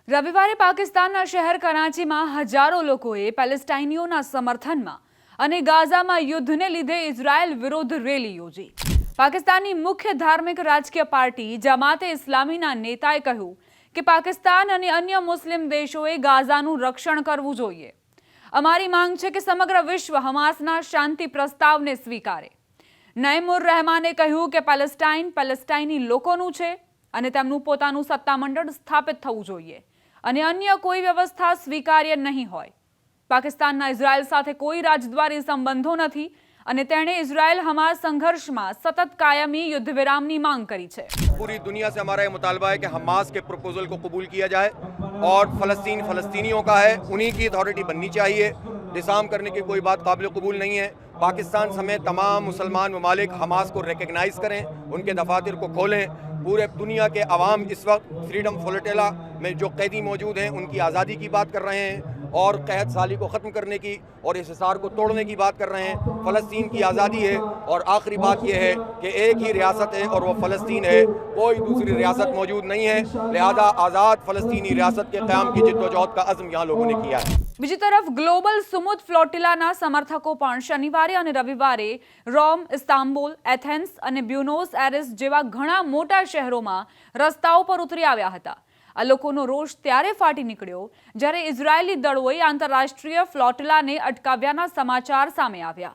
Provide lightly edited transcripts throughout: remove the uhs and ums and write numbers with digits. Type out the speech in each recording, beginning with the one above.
રવિવારે પાકિસ્તાનના શહેર કરાચીમાં હજારો લોકોએ પેલેસ્ટાઈનીઓના સમર્થનમાં અને ગાઝામાં યુદ્ધને લીધે ઇઝરાયલ વિરુદ્ધ રેલી યોજી। પાકિસ્તાનની મુખ્ય ધાર્મિક રાજકીય પાર્ટી જમાતે ઇસ્લામીના નેતાએ કહ્યું કે પાકિસ્તાન અને અન્ય મુસ્લિમ દેશોએ ગાઝાનું રક્ષણ કરવું જોઈએ। અમારી માંગ છે કે સમગ્ર વિશ્વ હમાસના શાંતિ પ્રસ્તાવને સ્વીકારે। નઈમુર રહેમાને કહ્યું કે પેલેસ્ટાઈન પેલેસ્ટાઈની લોકોનું છે અને તેમનું પોતાનું સત્તામંડળ સ્થાપિત થવું જોઈએ અને અન્ય કોઈ વ્યવસ્થા સ્વીકાર્ય નહીં હોય। પાકિસ્તાનના ઇઝરાયલ સાથે કોઈ રાજદ્વારી સંબંધો નથી અને તેણે ઇઝરાયલ હમાસ સંઘર્ષમાં સતત કાયમી युद्ध विरामની માંગ કરી છે। पूरी दुनिया से हमारा ये मुतालबा है कि हमास के प्रपोजल को कबूल किया जाए और फ़लस्तीन फ़लस्तीनियों का है, उन्हीं की अथॉरिटी बननी चाहिए। डिसाम करने की कोई बात काबिल कबूल नहीं है। पाकिस्तान समेत तमाम मुसलमान ममालिक हमास को रिकग्नाइज़ करें, उनके दफातर को खोलें। पूरे दुनिया के अवाम इस वक्त फ्रीडम फ्लोटिला में जो कैदी मौजूद हैं उनकी आज़ादी की बात कर रहे हैं और क़हत साली को ख़त्म करने की और इस हिसार को तोड़ने की बात कर रहे हैं। फ़लस्तीन की आज़ादी है और आखिरी बात यह है कि एक ही रियासत है और वो फ़लस्तीन है, कोई दूसरी रियासत मौजूद नहीं है। लिहाजा आज़ाद फ़लस्तीनी रियासत के क़याम की जिद्दोजहद का अज़्म यहाँ लोगों ने किया है। બીજી તરફ ગ્લોબલ સુમુદ ફ્લોટિલાના સમર્થકો પણ શનિવારે અને રવિવારે રોમ, ઇસ્તાંબુલ, એથેન્સ અને બ્યુનોસ એરિસ જેવા ઘણા મોટા શહેરોમાં રસ્તાઓ પર ઉતરી આવ્યા હતા। આ લોકોનો રોષ ત્યારે ફાટી નીકળ્યો જ્યારે ઇઝરાયેલી દળોએ આંતરરાષ્ટ્રીય ફ્લોટિલાને અટકાવ્યાના સમાચાર સામે આવ્યા।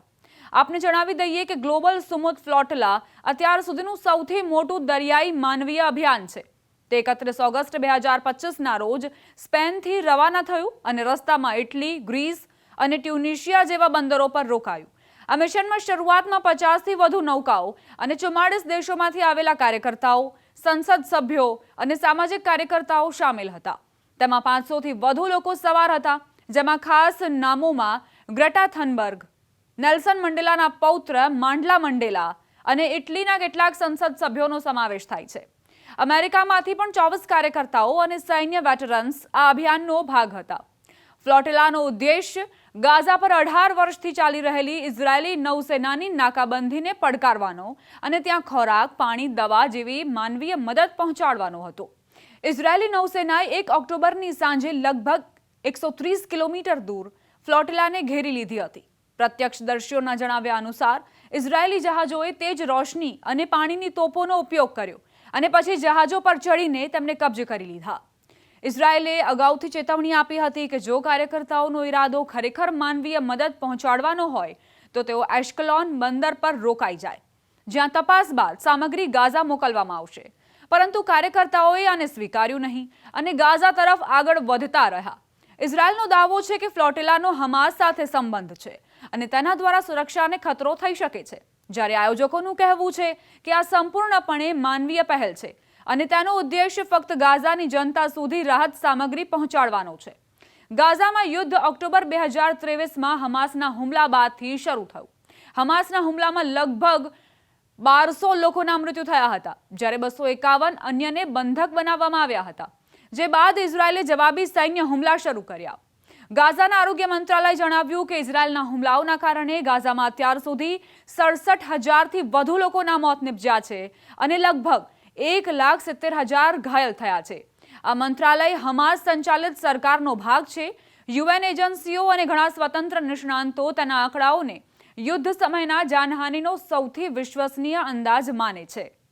આપને જણાવી દઈએ કે ગ્લોબલ સુમુદ ફ્લોટિલા અત્યાર સુધીનું સૌથી મોટું દરિયાઈ માનવીય અભિયાન છે। તે 31 ઓગસ્ટ 2025ના રોજ સ્પેનથી રવાના થયું અને રસ્તામાં ઇટલી, ગ્રીસ અને ટ્યુનિશિયા જેવા બંદરો પર રોકાયું। આ મિશનમાં શરૂઆતમાં 50થી વધુ નૌકાઓ અને 44 દેશોમાંથી આવેલા કાર્યકર્તાઓ, સંસદ સભ્યો અને સામાજિક કાર્યકર્તાઓ સામેલ હતા। તેમાં 500થી વધુ લોકો સવાર હતા, જેમાં ખાસ નામોમાં ગ્રેટા થનબર્ગ, નેલ્સન મંડેલાના પૌત્ર માંડલા મંડેલા અને ઇટલીના કેટલાક સંસદ સભ્યોનો સમાવેશ થાય છે। અમેરિકામાંથી પણ 24 કાર્યકર્તાઓ અને સૈન્ય વેટરન્સ આ અભિયાનનો ભાગ હતા। ફ્લોટિલાનો ઉદ્દેશ્ય ગાઝા પર 18 વર્ષથી ચાલી રહેલી ઇઝરાયેલી નૌસેનાની નાકાબંધીને પડકારવાનો અને ત્યાં ખોરાક, પાણી, દવા જેવી માનવીય મદદ પહોંચાડવાનો હતો। ઇઝરાયેલી નૌસેનાએ 1 ઓક્ટોબરની સાંજે લગભગ 130 કિલોમીટર દૂર ફ્લોટિલાને ઘેરી લીધી હતી। પ્રત્યક્ષદર્શીઓના જણાવ્યા અનુસાર ઇઝરાયેલી જહાજોએ તેજ રોશની અને પાણીની તોપોનો ઉપયોગ કર્યો અને પછી જહાજો પર ચડીને તેમને કબજે કરી લીધા। ઇઝરાયેલે અગાઉથી ચેતવણી આપી હતી કે જો કાર્યકર્તાઓનો ઈરાદો ખરેખર માનવીય મદદ પહોંચાડવાનો હોય તો તેઓ એશ્કલોન બંદર પર રોકાઈ જાય, જ્યાં તપાસ બાદ સામગ્રી ગાઝા મોકલવામાં આવશે। પરંતુ કાર્યકર્તાઓએ આને સ્વીકાર્યું નહીં અને ગાઝા તરફ આગળ વધતા રહ્યા। ઇઝરાયેલનો દાવો છે કે ફ્લોટિલાનો હમાસ સાથે સંબંધ છે અને તેના દ્વારા સુરક્ષાને ખતરો થઈ શકે છે, જ્યારે આયોજકોનું કહેવું છે કે આ સંપૂર્ણપણે માનવીય પહેલ છે અને તેનો ઉદ્દેશ્ય ફક્ત ગાઝાની જનતા સુધી રાહત સામગ્રી પહોંચાડવાનો છે। ગાઝામાં યુદ્ધ ઓક્ટોબર 2023માં હમાસના હુમલા બાદથી શરૂ થયું। હમાસના હુમલામાં લગભગ 1200 લોકોના મૃત્યુ થયા હતા, જ્યારે 251 અન્યને બંધક બનાવવામાં આવ્યા હતા, જે બાદ ઇઝરાયેલે જવાબી સૈન્ય હુમલા શરૂ કર્યા। ગાઝાના આરોગ્ય મંત્રાલયે જણાવ્યું કે ઇઝરાયેલના હુમલાઓના કારણે ગાઝામાં અત્યાર સુધી 67,000થી વધુ લોકોના મોત નિપજ્યા છે અને લગભગ 1,70,000 ઘાયલ થયા છે। આ મંત્રાલય હમાસ સંચાલિત સરકારનો ભાગ છે। યુએન એજન્સીઓ અને ઘણા સ્વતંત્ર નિષ્ણાંતો તેના આંકડાઓને યુદ્ધ સમયના જાનહાનિનો સૌથી વિશ્વસનીય અંદાજ માને છે।